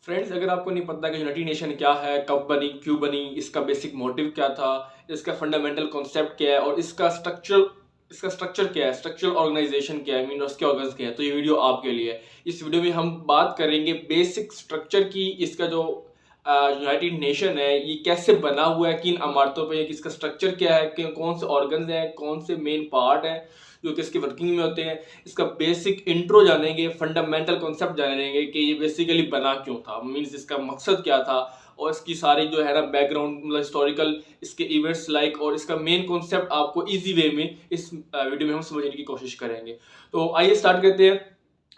Friends, अगर आपको नहीं पता कि यूनाइटेड नेशन क्या है, कब बनी, क्यों बनी, इसका बेसिक मोटिव क्या था, इसका फंडामेंटल कॉन्सेप्ट क्या है और इसका स्ट्रक्चर क्या है, स्ट्रक्चरल ऑर्गेनाइजेशन क्या है, मीन उसके ऑर्गन्स क्या है, तो ये वीडियो आपके लिए है। इस वीडियो में हम बात करेंगे बेसिक स्ट्रक्चर की। इसका जो यूनाइटेड नेशन है ये कैसे बना हुआ है, किन इमारतों पे, इसका स्ट्रक्चर क्या है, कौन से ऑर्गन्स हैं, कौन से मेन पार्ट हैं जो कि इसकी वर्किंग में होते हैं। इसका बेसिक इंट्रो जानेंगे, फंडामेंटल कॉन्सेप्ट जानेंगे कि ये बेसिकली बना क्यों था, मीन्स इसका मकसद क्या था, और इसकी सारी जो है ना बैकग्राउंड, मतलब हिस्टोरिकल इसके इवेंट्स लाइक, और इसका मेन कॉन्सेप्ट आपको इजी वे में इस वीडियो में हम समझने की कोशिश करेंगे। तो आइए स्टार्ट करते हैं।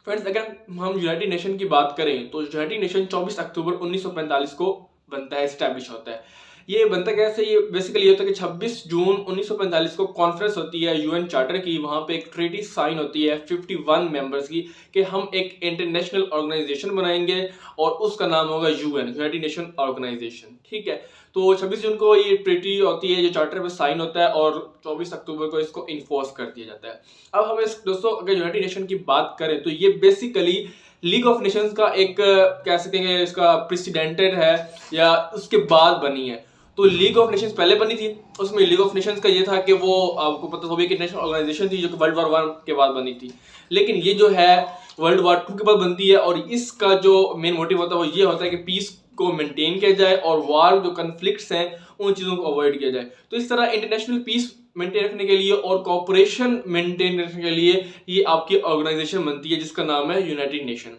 फ्रेंड्स, अगर हम यूनाइटेड नेशन की बात करें तो यूनाइटेड नेशन 24 अक्टूबर 1945 को बनता है, इस्टेब्लिश होता है। ये बनता कैसे, ये बेसिकली होता है कि 26 जून 1945 को कॉन्फ्रेंस होती है यूएन चार्टर की। वहां पे एक ट्रीटी साइन होती है 51 मेंबर्स की कि हम एक इंटरनेशनल ऑर्गेनाइजेशन बनाएंगे और उसका नाम होगा यूएन, यूनाइटेड नेशन ऑर्गेनाइजेशन। ठीक है, तो 26 जून को ये ट्रीटी होती है, जो चार्टर पे साइन होता है, और 24 अक्टूबर को इसको इन्फोर्स कर दिया जाता है। अब हम इस दोस्तों अगर यूनाइटेड नेशन की बात करें तो ये बेसिकली लीग ऑफ नेशंस का एक कह सकते हैं इसका प्रेसिडेंटेड है या उसके बाद बनी है। तो लीग ऑफ नेशंस पहले बनी थी, उसमें लीग ऑफ नेशंस का ये था कि वो आपको पता होगा कि नेशनल ऑर्गेनाइजेशन थी जो कि वर्ल्ड वॉर 1 के बाद बनी थी। लेकिन ये जो है वर्ल्ड वॉर 2 के बाद बनती है, और इसका जो मेन मोटिव होता है वो ये होता है कि पीस को मेंटेन किया जाए और वार जो कन्फ्लिक्ट्स हैं उन चीज़ों को अवॉइड किया जाए। तो इस तरह इंटरनेशनल पीस मेंटेन रखने के लिए और कॉपरेशन मेंटेन रखने के लिए ये आपकी ऑर्गेनाइजेशन बनती है जिसका नाम है यूनाइटेड नेशन।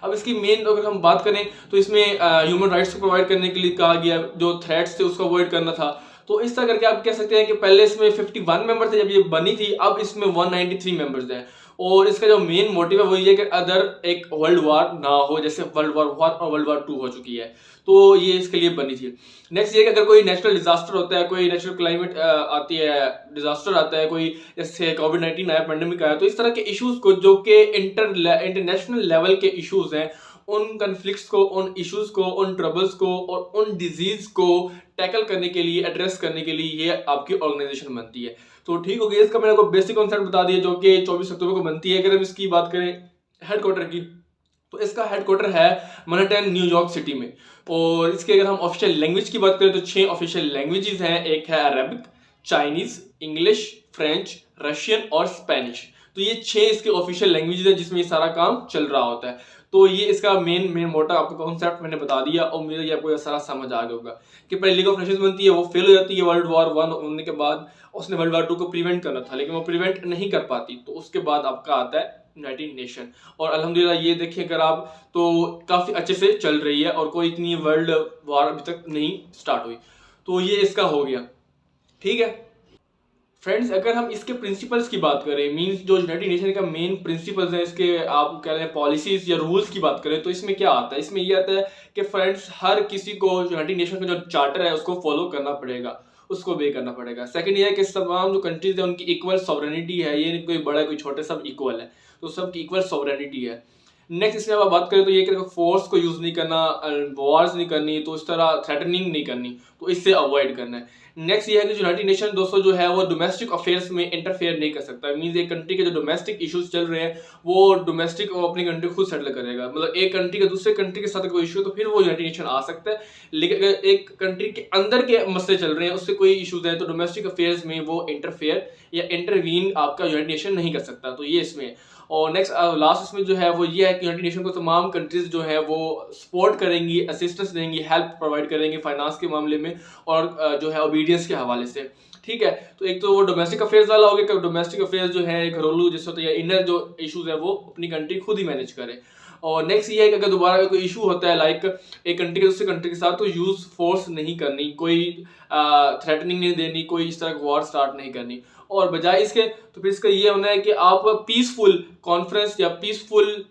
अब इसकी मेन अगर हम बात करें तो इसमें ह्यूमन राइट्स को प्रोवाइड करने के लिए कहा गया, जो थ्रेट्स थे उसको अवॉइड करना था। तो इस तरह करके आप कह सकते हैं कि पहले इसमें 51 मेंबर थे जब ये बनी थी, अब इसमें 193 मेंबर्स हैं। और इसका जो मेन मोटिव है वो ये कि अदर एक वर्ल्ड वार ना हो, जैसे वर्ल्ड वार 1 और वर्ल्ड वार 2 हो चुकी है, तो ये इसके लिए बनी थी। नेक्स्ट ये कि अगर कोई नेचुरल डिजास्टर होता है, कोई नेचुरल क्लाइमेट आती है, डिजास्टर आता है, कोई जैसे कोविड-19 आया, पेंडेमिक आया, तो इस तरह के इश्यूज को जो कि इंटरनेशनल लेवल के इश्यूज हैं, उन कन्फ्लिक्ट्स को, उन इश्यूज को, उन ट्रबल्स को और उन डिजीज को टैकल करने के लिए, एड्रेस करने के लिए ये आपकी ऑर्गेनाइजेशन बनती है। तो ठीक हो गया, इसका मैंने आपको बेसिक कॉन्सेप्ट बता दिया जो कि 24 अक्टूबर को बनती है। अगर हम इसकी बात करें हेडक्वार्टर की, तो इसका हेडक्वार्टर है मैनहट्टन, न्यूयॉर्क सिटी में। और इसके अगर हम ऑफिशियल लैंग्वेज की बात करें तो 6 ऑफिशियल लैंग्वेजेस हैं। एक है Arabic, Chinese, English, French, Russian और स्पेनिश। तो ये 6 इसके ऑफिशियल लैंग्वेजेस हैं जिसमें ये सारा काम चल रहा होता है। तो ये इसका मेन मोटा आपको कॉन्सेप्ट मैंने बता दिया, और मुझे ये आपको सारा समझ आ गया होगा कि पहले लीग ऑफ नेशंस बनती है, वो फेल हो जाती है वर्ल्ड वॉर 1 होने के बाद। उसने वर्ल्ड वॉर 2 को प्रिवेंट करना था लेकिन वो प्रिवेंट नहीं कर पाती, तो उसके बाद आपका आता है यूनाइटेड नेशन। और अल्हम्दुलिल्लाह ये देखिए अगर आप, तो काफ़ी अच्छे से चल रही है और कोई इतनी वर्ल्ड वॉर अभी तक नहीं स्टार्ट हुई। तो ये इसका हो गया। ठीक है फ्रेंड्स, अगर हम इसके प्रिंसिपल्स की बात करें, मींस जो यूनाइटेड नेशन का मेन प्रिंसिपल्स हैं, इसके आप कह रहे हैं पॉलिसीज या रूल्स की बात करें, तो इसमें क्या आता है, इसमें ये आता है कि फ्रेंड्स हर किसी को यूनाइटेड नेशन का जो चार्टर है उसको फॉलो करना पड़ेगा, उसको बे करना पड़ेगा। सेकंड ये है कि तमाम जो कंट्रीज है उनकी इक्वल सॉवरेनिटी है, ये नहीं कोई बड़ा कोई छोटे, सब इक्वल है, तो सबकी इक्वल सॉवरेनिटी है। नेक्स्ट इसमें आप बात करें तो ये कि फोर्स को यूज नहीं करना, वॉर्स नहीं करनी, तो इस तरह थ्रेटनिंग नहीं करनी, तो इससे अवॉइड करना है। नेक्स्ट ये है कि यूनाइटेड नेशन दोस्तों जो है वो डोमेस्टिक अफेयर्स में इंटरफेयर नहीं कर सकता। मींस एक कंट्री के जो डोमेस्टिक इश्यूज चल रहे हैं वो डोमेस्टिक वो अपनी कंट्री खुद सेटल करेगा। मतलब एक कंट्री का दूसरे कंट्री के साथ कोई इशू तो फिर वो यूनाइटेड नेशन आ सकता है, लेकिन अगर एक कंट्री के अंदर के मसले चल रहे हैं उससे कोई इशूज है तो डोमेस्टिक अफेयर्स में वो इंटरफेयर या इंटरवीन आपका यूनाइटेड नेशन नहीं कर सकता। तो ये इसमें। और नेक्स्ट लास्ट इसमें जो है वो ये है कि यूनाइटेड नेशन को तमाम कंट्रीज जो है वो सपोर्ट करेंगी, असिस्टेंस देंगी, हेल्प प्रोवाइड करेंगे फाइनेंस के मामले में और जो है ओबीडियंस के हवाले से। ठीक है, तो एक तो वो डोमेस्टिक अफेयर्स वाला हो गया कि डोमेस्टिक अफेयर्स जो है घरेलू जैसे होता है, इनर जो इशूज है वो अपनी कंट्री खुद ही मैनेज करे। और नेक्स्ट ये है कि अगर दोबारा कोई इशू होता है लाइक एक कंट्री के दूसरे कंट्री के साथ, तो यूज फोर्स नहीं करनी, कोई थ्रेटनिंग नहीं देनी, कोई इस तरह वॉर स्टार्ट नहीं करनी। और बजाय इसके तो फिर इसका ये होना है कि आप पीसफुल कॉन्फ्रेंस या पीसफुल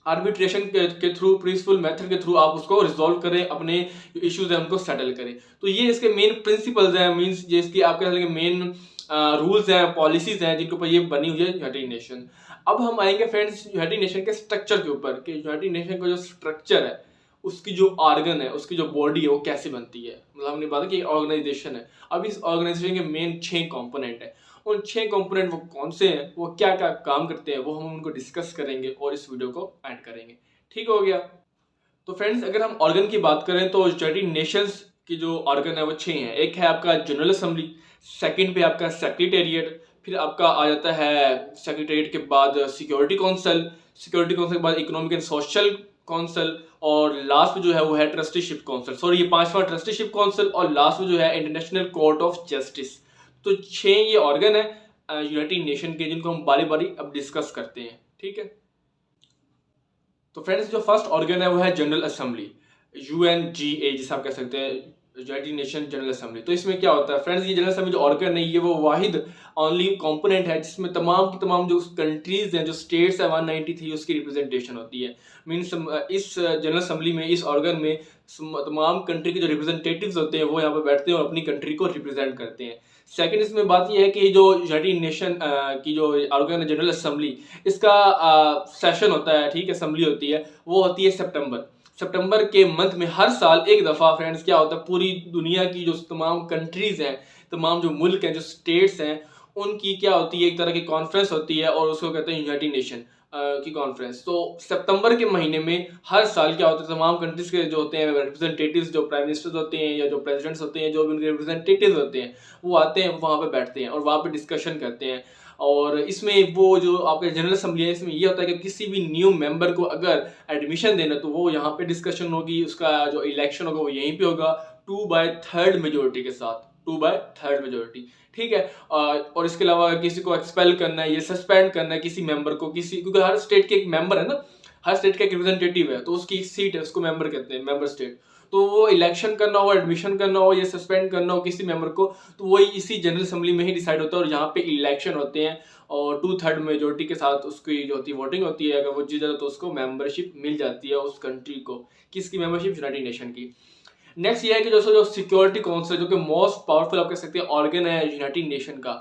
आर्बिट्रेशन के थ्रू, पीसफुल मेथड के थ्रू आप उसको रिजॉल्व करें, अपने इश्यूज हैं उनको सेटल करें। तो ये इसके मेन प्रिंसिपल्स हैं, मींस ये इसकी आपके मेन रूल्स हैं, पॉलिसीज हैं जिनके ऊपर ये बनी हुई है यूनाइटेड नेशन। अब हम आएंगे फ्रेंड्स यूनाइटेड नेशन के स्ट्रक्चर के ऊपर कि यूनाइटेड नेशन का जो स्ट्रक्चर है, उसकी जो ऑर्गन है, उसकी जो बॉडी है वो कैसे बनती है। मतलब हमने बात की ऑर्गेनाइजेशन है, अब इस ऑर्गेनाइजेशन के मेन 6 कंपोनेंट है। उन 6 कंपोनेंट वो कौन से हैं, वो क्या क्या काम करते हैं, वो हम उनको डिस्कस करेंगे और इस वीडियो को एंड करेंगे। ठीक हो गया। तो फ्रेंड्स अगर हम ऑर्गन की बात करें तो यूनाइटेड नेशंस की जो ऑर्गन है वो 6 हैं। एक है आपका जनरल असेंबली, सेकंड पे आपका सेक्रेटेरिएट, फिर आपका आ जाता है सेक्रेटेरिएट के बाद सिक्योरिटी काउंसिल, सिक्योरिटी काउंसिल के बाद इकोनॉमिक एंड सोशल काउंसिल, और लास्ट में जो है वो है ट्रस्टीशिप काउंसिल। सॉरी, ये पांचवा ट्रस्टीशिप काउंसिल, और लास्ट में जो है इंटरनेशनल कोर्ट ऑफ जस्टिस। तो 6 ये ऑर्गन है यूनाइटेड नेशन के, जिनको हम बारी बारी अब डिस्कस करते हैं। ठीक है, तो फ्रेंड्स जो फर्स्ट ऑर्गन है वो है जनरल असेंबली, UNGA जिसे आप कह सकते हैं, यूनाइटेड नेशन जनरल असेंबली। तो इसमें क्या होता है फ्रेंड्स, ये जनरल असेंबली जो ऑर्गन है ये वो वाहिद ओनली कंपोनेंट है जिसमें तमाम की तमाम जो कंट्रीज हैं, जो स्टेट्स है 193 उसकी रिप्रेजेंटेशन होती है। मीन्स इस जनरल असेंबली में, इस ऑर्गन में तमाम कंट्री के जो रिप्रेजेंटेटिव्स होते हैं वो यहाँ पर बैठते हैं और अपनी कंट्री को रिप्रेजेंट करते हैं। सेकंड इसमें बात यह है कि जो यूनाइटेड नेशन की जो ऑर्गन है जनरल असेंबली, इसका सेशन होता है, ठीक है, असेंबली होती है, वो होती है सितंबर के मंथ में हर साल एक दफ़ा। फ्रेंड्स क्या होता है, पूरी दुनिया की जो तमाम कंट्रीज़ हैं, तमाम जो मुल्क हैं, जो स्टेट्स हैं, उनकी क्या होती है, एक तरह की कॉन्फ्रेंस होती है और उसको कहते हैं यूनाइटेड नेशन की कॉन्फ्रेंस। तो सितंबर के महीने में हर साल क्या होता है, तमाम कंट्रीज़ के जो होते हैं रिप्रेजेंटेटिव्स, जो प्राइम मिनिस्टर्स होते हैं या जो प्रेसिडेंट्स होते हैं, जो भी उनके रिप्रेजेंटेटिव्स होते हैं, वो आते हैं, वहाँ पे बैठते हैं और वहाँ पे डिस्कशन करते हैं। और इसमें वो जो आपके जनरल असेंबली है, इसमें ये होता है कि किसी भी न्यू मेंबर को अगर एडमिशन देना तो वो यहाँ पे डिस्कशन होगी, उसका जो इलेक्शन होगा वो यहीं पे होगा 2/3 मेजोरिटी के साथ, 2/3 मेजोरिटी। ठीक है, और इसके अलावा किसी को एक्सपेल करना है, ये सस्पेंड करना है किसी मेंबर को, किसी, क्योंकि हर स्टेट के एक मेंबर है ना, हर स्टेट का एक रिप्रेजेंटेटिव है, तो उसकी एक सीट है, उसको मेंबर कहते हैं, मेंबर स्टेट। तो वो इलेक्शन करना हो, एडमिशन करना हो या सस्पेंड करना हो किसी मेंबर को, तो वही इसी जनरल असेंबली में ही डिसाइड होता है और यहाँ पे इलेक्शन होते हैं और 2/3 मेजोरिटी के साथ उसकी जो होती है वोटिंग होती है, अगर वो जीत जाता तो उसको मेंबरशिप मिल जाती है उस कंट्री को। किसकी मेंबरशिप? यूनाइटेड नेशन की। नेक्स्ट ये है कि दोस्तों जो सिक्योरिटी काउंसिल, जो कि मोस्ट पावरफुल आप कह सकते हैं ऑर्गन है यूनाइटेड नेशन का,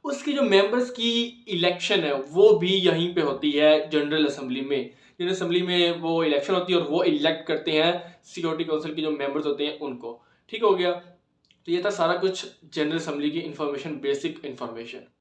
उसकी जो मेंबर्स की इलेक्शन है वो भी यहीं पे होती है जनरल असेंबली में। जनरल असेंबली में वो इलेक्शन होती है और वो इलेक्ट करते हैं सिक्योरिटी काउंसिल के जो मेंबर्स होते हैं उनको। ठीक हो गया, तो ये था सारा कुछ जनरल असेंबली की इंफॉर्मेशन, बेसिक इंफॉर्मेशन।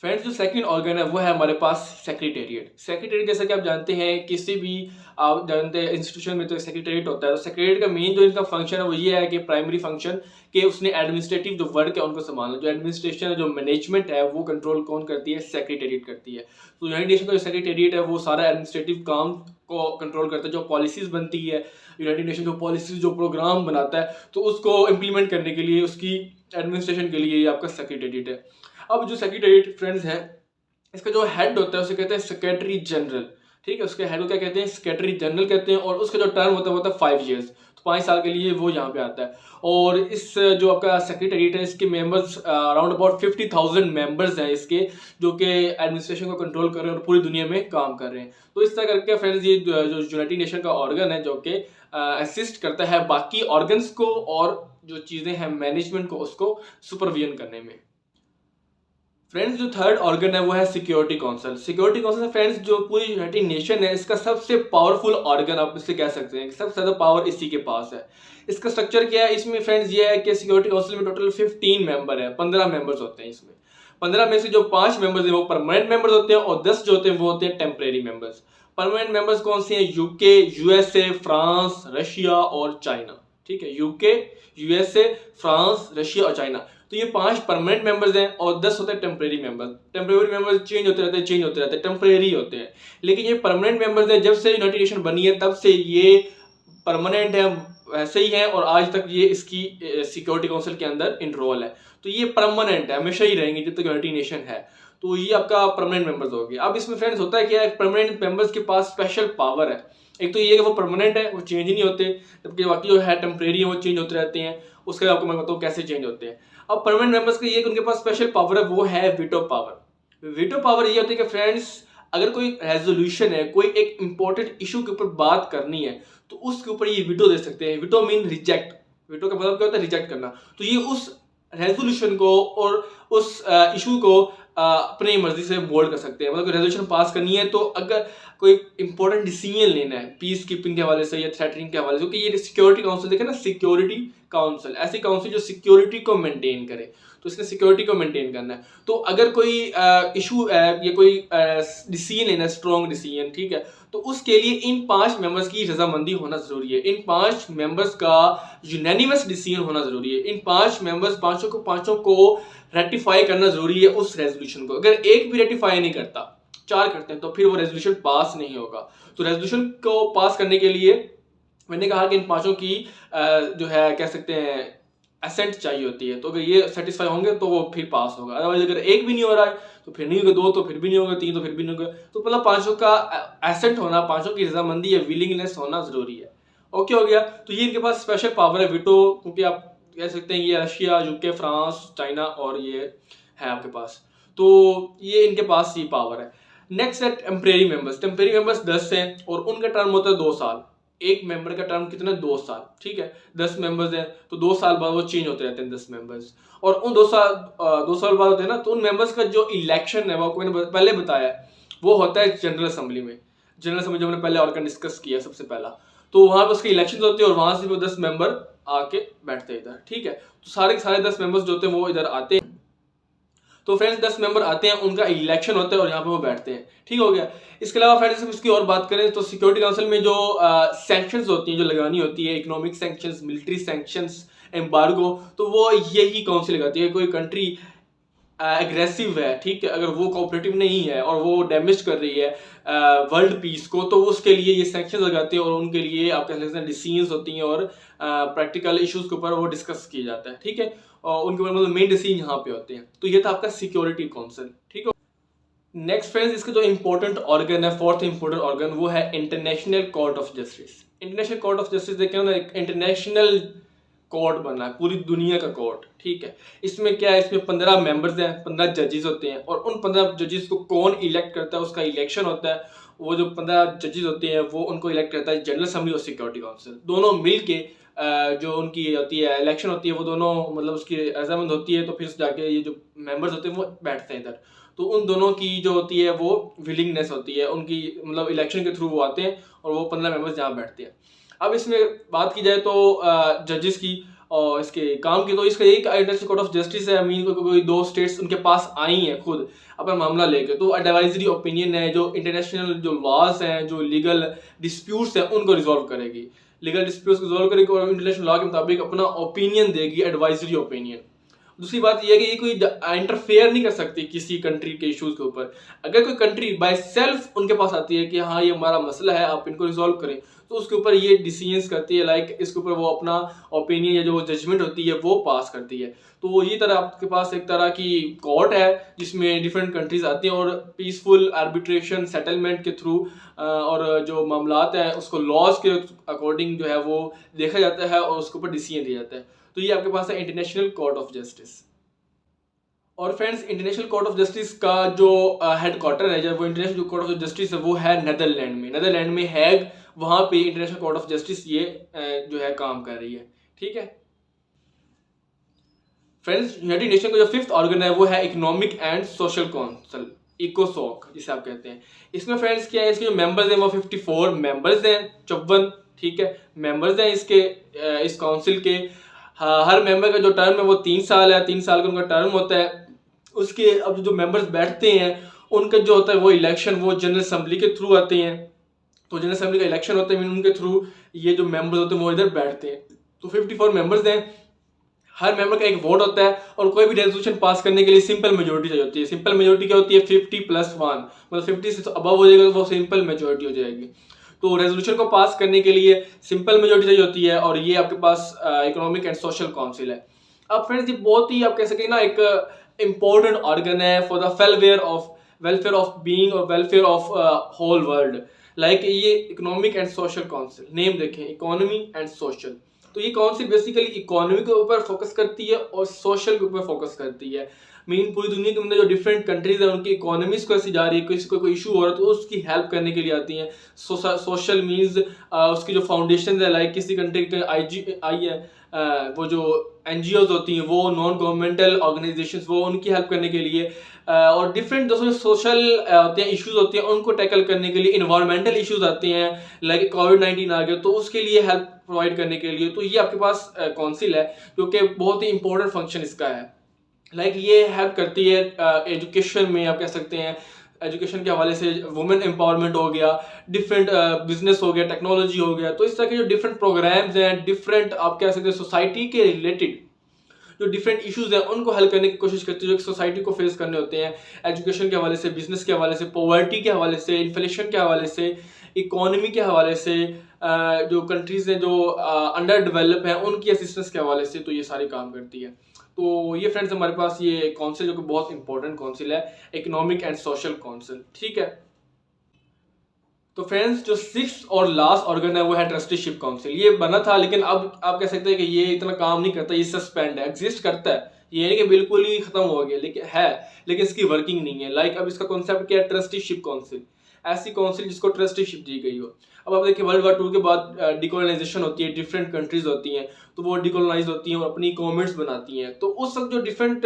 फ्रेंड्स जो सेकंड ऑर्गन है वो है हमारे पास सेक्रेटेरिएट। सेक्रेटेरिएट जैसा कि आप जानते हैं, किसी भी आप जानते हैं इंस्टीट्यूशन में तो सेक्रेटेरिएट होता है। तो सेक्रेटेरिएट का मेन जो इनका फंक्शन है वो ये है कि प्राइमरी फंक्शन कि उसने एडमिनिस्ट्रेटिव जो वर्क है उनको संभालना, जो एडमिनिस्ट्रेशन है, जो मैनेजमेंट है, वो कंट्रोल कौन करती है? सेक्रेटेरिएट करती है। तो यूनाइटेड नेशन का जो सेक्रेटेरिएट है वो सारा एडमिनिस्ट्रेटिव काम को कंट्रोल करता है। जो पॉलिसीज बनती है, यूनाइटेड नेशन जो पॉलिसीज, जो प्रोग्राम बनाता है, तो उसको इम्प्लीमेंट करने के लिए, उसकी एडमिनिस्ट्रेशन के लिए आपका सेक्रेटेरिएट है। अब जो सेक्रेटेरिएट फ्रेंड्स है, इसका जो हेड होता है उसे कहते हैं सेक्रेटरी जनरल। ठीक है, उसके हेड को क्या कहते हैं? सेक्रेटरी जनरल कहते हैं। और उसका जो टर्म होता है वो होता है 5 ईयर्स, तो 5 साल के लिए वो यहाँ पे आता है। और इस जो आपका सेक्रेटेरिएट है, इसके मेंबर्स अराउंड अबाउट 50,000 मेंबर्स हैं इसके, जो कि एडमिनिस्ट्रेशन को कंट्रोल कर रहे हैं और पूरी दुनिया में काम कर रहे हैं। तो इस तरह करके फ्रेंड्स ये जो यूनाइटेड नेशन का ऑर्गन है, जो कि असिस्ट करता है बाकी ऑर्गन्स को और जो चीज़ें हैं मैनेजमेंट को, उसको सुपरविजन करने में। फ्रेंड्स जो थर्ड ऑर्गन है वो है security council. Security council friends जो पूरी यूनाइटेड नेशन है, इसका सबसे पावरफुल ऑर्गन आप इससे कह सकते हैं, सबसे ज़्यादा पावर इसी के पास है। इसका स्ट्रक्चर क्या है? इसमें फ्रेंड्स ये है कि सिक्योरिटी काउंसिल में टोटल 15 मेंबर है, 15 मेंबर्स होते हैं इसमें। 15 में से जो 5 मेंबर्स हैं वो परमानेंट मेंबर्स होते हैं और 10 जो होते हैं वो होते हैं टेम्परेरी मेंबर्स। परमानेंट मेंबर्स कौन से हैं? यूके, यूएसए, फ्रांस, रशिया और चाइना। ठीक है, यूके, यूएसए, फ्रांस, रशिया और चाइना। तो ये 5 परमानेंट मेंबर्स हैं और 10 होते हैं temporary members. Temporary members change होते रहते हैं, टेम्परेरी होते हैं। लेकिन ये परमानेंट मेंबर्स हैं, जब से यूनाइटेड नेशन बनी है तब से ये परमानेंट है, वैसे ही है और आज तक ये इसकी सिक्योरिटी काउंसिल के अंदर इनरोल है। तो ये परमानेंट है, हमेशा ही रहेंगे जब तक यूनाइटेड नेशन है। तो ये आपका परमानेंट मेंबर्स हो गए। अब इसमें फ्रेंड्स होता है क्या है, परमानेंट मेंबर्स के पास स्पेशल पावर है। एक तो ये कि वो परमानेंट है, वो चेंज ही नहीं होते, जबकि बाकी जो है टेम्परेरी है वो चेंज होते रहते हैं। उसके आपको मैं बताऊँ कैसे चेंज होते हैं। अब परमानेंट मेंबर्स का ये कि उनके पास स्पेशल पावर है, वो है वीटो पावर। वीटो पावर ये होती है कि फ्रेंड्स अगर कोई रेजोल्यूशन है, कोई एक इंपॉर्टेंट इशू के ऊपर बात करनी है, तो उसके ऊपर ये वीटो दे सकते हैं। Veto mean reject. वीटो का मतलब क्या होता है? रिजेक्ट करना। तो ये उस रेजोल्यूशन को और उस इशू को अपनी मर्जी से मोल्ड कर सकते हैं। मतलब कोई रेजोल्यूशन पास करनी है तो अगर कोई इंपॉर्टेंट डिसीजन लेना है पीस कीपिंग के हवाले से या थ्रेटनिंग के हवाले से, क्योंकि ये सिक्योरिटी काउंसिल देखे ना, सिक्योरिटी काउंसिल, ऐसी काउंसिल जो सिक्योरिटी को मेंटेन करे, तो इसने सिक्योरिटी को मेंटेन करना है। तो अगर कोई इशू है या कोई डिसीजन लेना है, स्ट्रॉन्ग डिसीजन, ठीक है, तो उसके लिए इन 5 मेंबर्स की रजामंदी होना जरूरी है। इन 5 मेंबर्स का यूनानिमस डिसीजन होना जरूरी है। इन 5 मेंबर्स पांचों को रेटिफाई करना जरूरी है उस रेजोल्यूशन को। अगर एक भी रेटिफाई नहीं करता, 4 करते हैं, तो फिर वो रेजोल्यूशन पास नहीं होगा। तो रेजोल्यूशन को पास करने के लिए मैंने कहा कि इन 5 की जो है कह सकते हैं एसेंट चाहिए होती है। तो अगर ये सेटिस्फाई होंगे तो वो फिर पास होगा। अदरवाइज अगर एक भी नहीं हो रहा है तो फिर नहीं होगा, 2 तो फिर भी नहीं होगा, 3 तो फिर भी नहीं होगा। तो मतलब 5 का एसेंट होना, 5 की रजामंदी या विलिंगनेस होना जरूरी है। ओके हो गया। तो ये इनके पास स्पेशल पावर है वीटो, क्योंकि आप कह सकते हैं ये रशिया, यूके, फ्रांस, चाइना और ये है आपके पास, तो ये इनके पास ये पावर है। नेक्स्ट है टेम्परेरी मेंबर्स। टेम्परेरी मेंबर्स 10 हैं और उनका टर्म होता है 2 साल। एक मेंबर का टर्म कितना, 2 साल, ठीक है। 10 मेंबर्स हैं तो 2 साल बाद वो चेंज होते रहते हैं 10 मेंबर्स। और उन 2 साल बाद होते हैं ना, तो उन मेंबर्स का जो इलेक्शन है वो आपको मैंने पहले बताया, वो होता है जनरल असेंबली में। जनरल असेंबली जो हमने पहले ऑर्गन डिस्कस किया सबसे पहला, तो वहां पर उसके इलेक्शन होते हैं और वहां से वो 10 मेंबर आके बैठते हैं इधर, ठीक है। तो सारे के सारे 10 मेंबर्स जो होते हैं वो इधर आते हैं। तो फ्रेंड्स 10 मेंबर आते हैं, उनका इलेक्शन होता है और यहाँ पे वो बैठते हैं, ठीक हो गया। इसके अलावा फ्रेंड्स इसकी और बात करें तो सिक्योरिटी काउंसिल में जो सैंक्शंस होती हैं, जो लगानी होती है, economic sanctions, military sanctions, embargo, तो वो यही काउंसिल लगाती है। कोई कंट्री एग्रेसिव है, ठीक है, अगर वो कोऑपरेटिव नहीं है और वो डैमेज कर रही है वर्ल्ड पीस को, तो उसके लिए ये सैंक्शन लगाते हैं और उनके लिए आप कह सकते हैं डिसीजंस होती हैं और प्रैक्टिकल इश्यूज के ऊपर वो डिस्कस किया जाता है, ठीक है। और उनके ऊपर मतलब मेन डिसीजन यहाँ पे होते हैं। तो ये था आपका सिक्योरिटी काउंसिल, ठीक है। नेक्स्ट फ्रेंड्स इसका जो इंपॉर्टेंट ऑर्गन है, फोर्थ इंपॉर्टेंट ऑर्गन, वो है international court of justice. International court of justice देखें ना, एक इंटरनेशनल कोर्ट बना है, पूरी दुनिया का कोर्ट, ठीक है। इसमें क्या है, इसमें 15 मेंबर्स हैं, 15 जजेस होते हैं और उन 15 जजेस को कौन इलेक्ट करता है, उसका इलेक्शन होता है। वो जो 15 जजेस होते हैं वो उनको इलेक्ट करता है जनरल असेंबली और सिक्योरिटी काउंसिल, दोनों मिल के जो उनकी होती है इलेक्शन होती है, वो दोनों मतलब उसकी रजामंद होती है। तो फिर जाके ये जो मेंबर्स होते हैं वो बैठते हैं इधर। तो उन दोनों की जो होती है वो विलिंगनेस होती है उनकी, मतलब इलेक्शन के थ्रू वो आते हैं और वो 15 मेंबर्स यहाँ बैठते हैं। अब इसमें बात की जाए तो जजेस की और इसके काम की, तो इसका यही इंटरनेशनल कोर्ट ऑफ जस्टिस है। मीन कोई 2 स्टेट्स उनके पास आई हैं खुद अपना मामला लेके, तो एडवाइजरी ओपिनियन है, जो इंटरनेशनल जो लॉज हैं, जो लीगल डिस्प्यूट्स हैं, उनको रिजॉल्व करेगी। लीगल डिस्प्यूट्स को रिजॉल्व करेगी और इंटरनेशनल लॉ के मुताबिक अपना ओपिनियन देगी, एडवाइजरी ओपिनियन। दूसरी बात यह है कि ये कोई इंटरफेयर नहीं कर सकती किसी कंट्री के इश्यूज के ऊपर। अगर कोई कंट्री बाय सेल्फ उनके पास आती है कि हाँ ये हमारा मसला है, आप इनको रिजॉल्व करें, तो उसके ऊपर ये डिसीजंस करती है, लाइक इसके ऊपर वो अपना ओपिनियन या जो जजमेंट होती है वो पास करती है। तो ये तरह आपके पास एक तरह की कोर्ट है जिसमें डिफरेंट कंट्रीज आती हैं और पीसफुल आर्बिट्रेशन सेटलमेंट के थ्रू और जो मामलात हैं उसको लॉज के अकॉर्डिंग जो है वो देखा जाता है और उसके ऊपर डिसीजन दिया जाता है। तो ये आपके पास है इंटरनेशनल कोर्ट ऑफ जस्टिस। और friends international court of justice का जो हेडक्वार्टर है, जब वो इंटरनेशनल कोर्ट ऑफ जस्टिस है वो है नेदरलैंड में। नेदरलैंड में हैग, वहां पे इंटरनेशनल कोर्ट ऑफ जस्टिस ये जो है काम कर रही है, ठीक है। फ्रेंड्स यूनाइटेड नेशन का जो 5th ऑर्गन है वो है इकोनॉमिक एंड सोशल काउंसिल, इकोसॉक जिसे आप कहते हैं। इसमें फ्रेंड्स क्या है, इसके जो मेंबर्स हैं वो 54 मेंबर्स हैं, 54, ठीक है, मेंबर्स हैं इसके इस काउंसिल के। हर मेंबर का जो टर्म है वो 3 साल है, 3 साल का उनका टर्म होता है। उसके अब जो मेंबर्स बैठते हैं उनका जो होता है वो इलेक्शन वो जनरल असेंबली के थ्रू आते हैं। तो जनरल असेंबली का इलेक्शन होता है, उनके थ्रू ये जो मेंबर्स होते हैं वो इधर बैठते हैं। तो 54 मेंबर्स हैं, हर मेंबर का एक वोट होता है और कोई भी रेजोल्यूशन पास करने के लिए सिंपल मेजोरिटी चाहिए होती है। सिंपल मेजोरिटी क्या होती है, 50+1, मतलब 50 से अबव हो जाएगा तो वो सिंपल मेजोरिटी हो जाएगी। तो रेजोल्यूशन को पास करने के लिए सिंपल मेजोरिटी चाहिए होती है और ये आपके पास इकोनॉमिक एंड सोशल काउंसिल है। अब फ्रेंड्स ये बहुत ही आप कह सकें ना एक इम्पोर्टेंट ऑर्गन है for the welfare of being और welfare of whole world. Like ये economic and social council, name देखें, इकोनॉमी एंड सोशल। तो ये काउंसिल बेसिकली इकोनॉमी के ऊपर फोकस करती है और सोशल के ऊपर फोकस करती है। मीन पूरी दुनिया के अंदर जो डिफरेंट कंट्रीज हैं उनकी इकोनॉमीज कैसी जा रही है, किसी को कोई इशू हो रहा है तो उसकी हेल्प करने के लिए आती हैं। सोशल मीन्स उसकी जो फाउंडेशन है, लाइक किसी कंट्री के आई है वो जो NGOs होती हैं, वो नॉन गवर्नमेंटल ऑर्गेनाइजेशंस, वो उनकी हेल्प करने के लिए और डिफरेंट जो सोशल होते हैं इश्यूज होते हैं उनको टैकल करने के लिए, इन्वायरमेंटल इश्यूज आते हैं लाइक कोविड-19 आ गया तो उसके लिए हेल्प प्रोवाइड करने के लिए। तो ये आपके पास काउंसिल है जो कि बहुत ही इंपॉर्टेंट फंक्शन इसका है। लाइक ये हेल्प करती है एजुकेशन में, आप कह सकते हैं एजुकेशन के हवाले से वुमेन एम्पावरमेंट हो गया, डिफरेंट बिजनेस हो गया, टेक्नोलॉजी हो गया। तो इस तरह के जो डिफरेंट प्रोग्राम्स हैं, डिफरेंट आप कह सकते हैं सोसाइटी के रिलेटेड जो डिफरेंट इश्यूज हैं उनको हल करने की कोशिश करती है, जो सोसाइटी को फेस करने होते हैं एजुकेशन के हवाले से, बिजनेस के हवाले से, पॉवर्टी के हवाले से, इन्फ्लेशन के हवाले से, इकोनॉमी के हवाले से, जो कंट्रीज़ हैं जो अंडर डेवलप हैं उनकी असिस्टेंस के हवाले से। तो ये सारी काम करती है। तो ये फ्रेंड्स हमारे पास ये काउंसिल जो कि बहुत इंपॉर्टेंट काउंसिल है, इकोनॉमिक एंड सोशल काउंसिल, ठीक है। तो फ्रेंड्स जो 6th और लास्ट ऑर्गन है वो है ट्रस्टीशिप काउंसिल। ये बना था लेकिन अब आप कह सकते हैं कि ये इतना काम नहीं करता, ये सस्पेंड है, एग्जिस्ट करता है, ये नहीं कि बिल्कुल ही खत्म हो गया, लेकिन इसकी वर्किंग नहीं है। लाइक अब इसका कॉन्सेप्ट क्या है, ट्रस्टीशिप काउंसिल, ऐसी काउंसिल जिसको ट्रस्टीशिप दी गई हो। अब आप देखिए वर्ल्ड वार 2 के बाद डिकोलोनाइजेशन होती है, डिफरेंट कंट्रीज होती हैं तो वो डिकोलोनाइज होती हैं और अपनी गवर्नमेंट्स बनाती हैं। तो उस वक्त जो डिफरेंट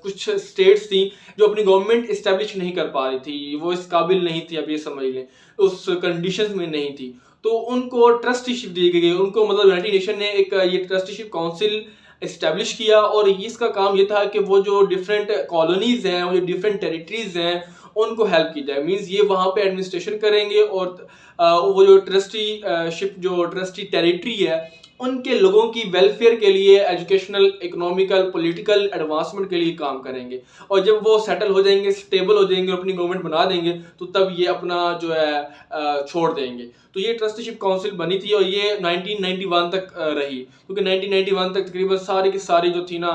कुछ स्टेट्स थी जो अपनी गवर्नमेंट इस्टेब्लिश नहीं कर पा रही थी, वो इस काबिल नहीं थी, अब ये समझ लें उस कंडीशंस में नहीं थी, तो उनको ट्रस्टीशिप दी गई। उनको मतलब यूनाइटेड नेशन ने एक ये ट्रस्टीशिप काउंसिल इस्टेब्लिश किया और इसका काम ये था कि वो जो डिफरेंट कॉलोनीज हैं, वो जो डिफरेंट टेरिटरीज हैं उनको हेल्प की जाए। मींस ये वहाँ पे एडमिनिस्ट्रेशन करेंगे और वो जो ट्रस्टीशिप जो ट्रस्टी टेरिटरी है उनके लोगों की वेलफेयर के लिए, एजुकेशनल, इकोनॉमिकल, पॉलिटिकल एडवांसमेंट के लिए काम करेंगे। और जब वो सेटल हो जाएंगे, स्टेबल हो जाएंगे, अपनी गवर्नमेंट बना देंगे तो तब ये अपना जो है छोड़ देंगे। तो ये ट्रस्टीशिप काउंसिल बनी थी और ये 1991 तक रही, क्योंकि 1991 तक तकरीबन सारी की सारी जो थी ना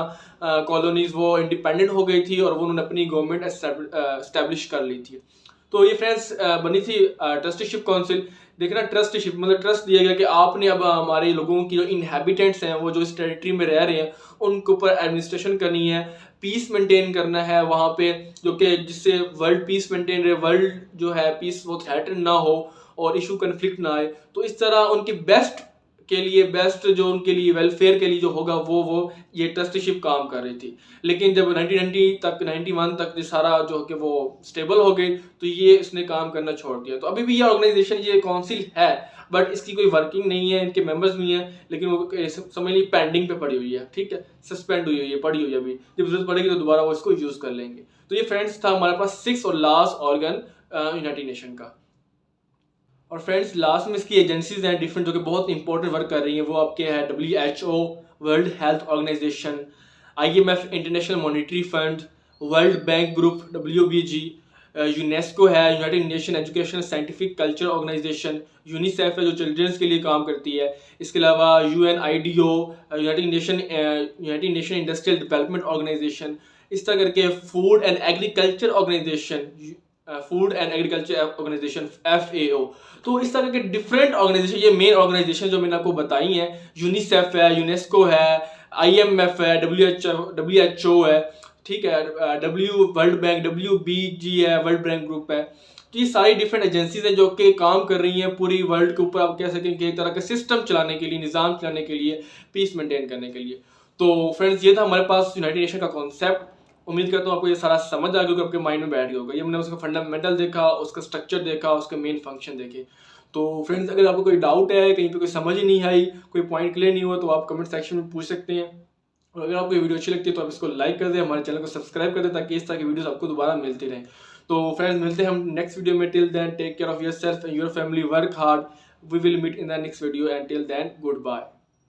कॉलोनीज वो इंडिपेंडेंट हो गई थी और वो उन्होंने अपनी गवर्नमेंट एस्टेब्लिश कर ली थी। तो ये फ्रेंड्स बनी थी ट्रस्टीशिप काउंसिल। देखना ट्रस्टीशिप मतलब ट्रस्ट दिया गया कि आपने अब हमारे लोगों की जो इनहेबिटेंट्स हैं, वो जो इस टेरिटरी में रह रहे हैं, उनके ऊपर एडमिनिस्ट्रेशन करनी है, पीस मेंटेन करना है वहाँ पे, जो कि जिससे वर्ल्ड पीस मेंटेन रहे, वर्ल्ड जो है पीस वो थ्रेटन ना हो और इशू कन्फ्लिक्ट ना आए। तो इस तरह उनकी बेस्ट के लिए, बेस्ट जो उनके लिए वेलफेयर के लिए जो होगा वो ये ट्रस्टीशिप काम कर रही थी। लेकिन जब 1991 तक ये सारा जो कि वो स्टेबल हो गई तो ये इसने काम करना छोड़ दिया। तो अभी भी ये ऑर्गेनाइजेशन, ये काउंसिल है, बट इसकी कोई वर्किंग नहीं है, इनके मेंबर्स नहीं है, लेकिन वो समझ लीजिए पेंडिंग पे पड़ी हुई है, ठीक है, सस्पेंड हुई है, पड़ी हुई है। अभी जब जरूरत पड़ेगी तो दोबारा वो इसको यूज कर लेंगे। तो ये फ्रेंड्स था हमारे पास 6th और लास्ट ऑर्गन यूनाइटेड नेशन का। और फ्रेंड्स लास्ट में इसकी एजेंसीज हैं डिफरेंट जो कि बहुत इंपॉर्टेंट वर्क कर रही हैं। वो आपके हैं WHO, world health organization, IMF, international monetary fund, world bank group, WBG, UNESCO है, united nation education scientific culture organization, UNICEF है जो चिल्ड्रंस के लिए काम करती है। इसके अलावा UNIDO, United Nation industrial development organization, इस तरह करके food and agriculture organization, food and agriculture organization FAO। तो इस तरह के डिफरेंट ऑर्गेनाइजेशन, ये मेन ऑर्गेनाइजेशन जो मैंने आपको बताई हैं, यूनिसेफ है, यूनेस्को है, IMF है, WHO है, ठीक है, वर्ल्ड बैंक, WBG है, वर्ल्ड बैंक ग्रुप है। तो ये सारी डिफरेंट एजेंसीज हैं जो कि काम कर रही हैं पूरी वर्ल्ड के ऊपर, आप कह सकें कि एक तरह का सिस्टम चलाने के लिए, निज़ाम चलाने के लिए, पीस मेंटेन करने के लिए। तो फ्रेंड्स ये था हमारे पास यूनाइटेड नेशन का कॉन्सेप्ट। उम्मीद करता हूँ आपको ये सारा समझ आ गया होगा, आपके माइंड में बैठ गया होगा। ये हमने उसका फंडामेंटल देखा, उसका स्ट्रक्चर देखा, उसके मेन फंक्शन देखे। तो फ्रेंड्स अगर आपको कोई डाउट है, कहीं पे कोई समझ ही नहीं आई, कोई पॉइंट क्लियर नहीं हुआ, तो आप कमेंट सेक्शन में पूछ सकते हैं। और अगर आपको ये वीडियो अच्छी लगती है तो आप इसको लाइक कर दें, हमारे चैनल को सब्सक्राइब कर दें, ताकि इस तरह की वीडियोस आपको दोबारा मिलती रहें। तो फ्रेंड्स मिलते हैं हम नेक्स्ट वीडियो में। Till then take care of yourself and your family, work hard, we will meet in the next video and till then good bye.